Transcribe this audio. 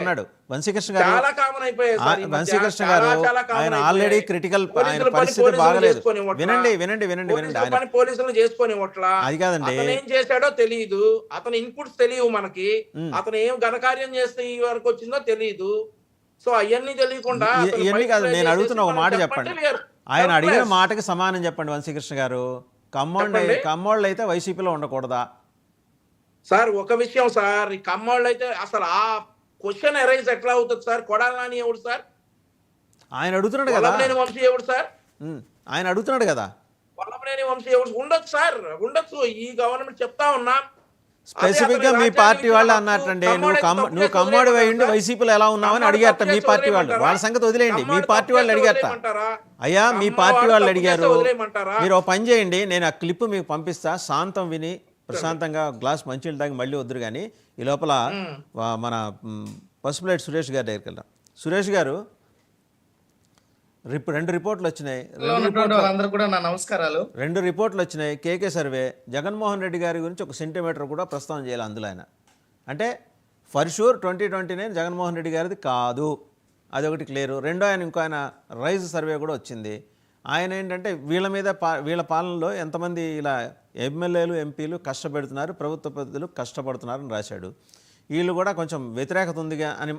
ఉన్నాడు వంశీకృష్ణ గారు. చాలా కామన్ అయిపోయాయి సార్ ఈ మధ్య. వంశీకృష్ణ చాలా గారు చాలా ఆయన కామన్ ఆల్రెడీ అయిపోయాయి. క్రిటికల్, ఆయన పోలీసుల పని పరిస్థితి పోలీసులు బాగలేదు. చేసుకోనివ్వట్లా. వినండి వినండి వినండి వినండి పోలీసుల ఆయన పని పోలీసులు చేసుకోనివ్వట్లా. అది కాదండి. అతను ఏం చేశాడో తెలియదు. అతని ఇన్పుట్స్ తెలియవు మనకి. ఉమ్. అతను ఏం ఘనకార్యం చేస్తే ఈ వరకు వచ్చిందో తెలియదు. సో అవన్నీ తెలియకుండా అతను ఇవన్నీ బయట కాదు, ప్లే నేను చేసేసి అడుగుతున్న ఒక మనం మాట చెప్పంటే చెప్పండి. we are ఆయన అడిగిన helpless. మాటకి సమానం చెప్పండి వంశీకృష్ణ గారు. చెప్పండి. కమ్మోళ్ళు అయితే వైసీపీలో ఉండకూడదా? సార్ ఒక విషయం సార్, ఈ కమ్మోళ్ళు అయితే అసలు ఆ క్వశ్చన్ ఎరైజ్ ఎట్లా అవుతుంది సార్? కొడాలి నాని ఎవడు సార్? ఆయన అడుగుతున్నాడు కదా. వల్లభనేని వంశీ ఎవడు సార్? ఆయన అడుగుతున్నాడు కదా. వల్లభనేని వంశీ ఎవడు? ఉండొచ్చు సార్, ఉండొచ్చు. ఈ గవర్నమెంట్ చెప్తా ఉన్నా. స్పెసిఫిక్ గా మీ పార్టీ వాళ్ళు అన్నట్టండి, నువ్వు కమ్మోడి వేయండి వైసీపీలో ఎలా ఉన్నావని అడిగారట మీ పార్టీ వాళ్ళు. వాళ్ళ సంగతి వదిలేయండి, మీ పార్టీ వాళ్ళు అడిగారట. అయ్యా మీ పార్టీ వాళ్ళు అడిగారు. మీరు ఒక పని చేయండి, నేను ఆ క్లిప్ మీకు పంపిస్తా, శాంతం విని ప్రశాంతంగా గ్లాస్ మంచినీళ్ళు తాగి మళ్ళీ వద్దురు. కానీ ఈ లోపల మన పసుపులేటి సురేష్ గారి దగ్గరికి వెళ్దాం. సురేష్ గారు, రెండు రిపోర్ట్లు వచ్చినాయి. నమస్కారాలు. రెండు రిపోర్ట్లు వచ్చినాయి. కేకే సర్వే జగన్మోహన్ రెడ్డి గారి గురించి ఒక సెంటీమీటర్ కూడా ప్రస్తావన చేయాలి అందులో. ఆయన అంటే ఫర్ షూర్ 2029 జగన్మోహన్ రెడ్డి గారిది కాదు, అదొకటి క్లియర్. రెండో ఆయన ఇంకో ఆయన రైజ్ సర్వే కూడా వచ్చింది. ఆయన ఏంటంటే వీళ్ళ మీద వీళ్ళ పాలనలో ఎంతమంది ఇలా ఎమ్మెల్యేలు ఎంపీలు కష్టపెడుతున్నారు, ప్రభుత్వ ప్రతినిధులు కష్టపడుతున్నారని రాశాడు. వీళ్ళు కూడా కొంచెం వ్యతిరేకత ఉందిగా అని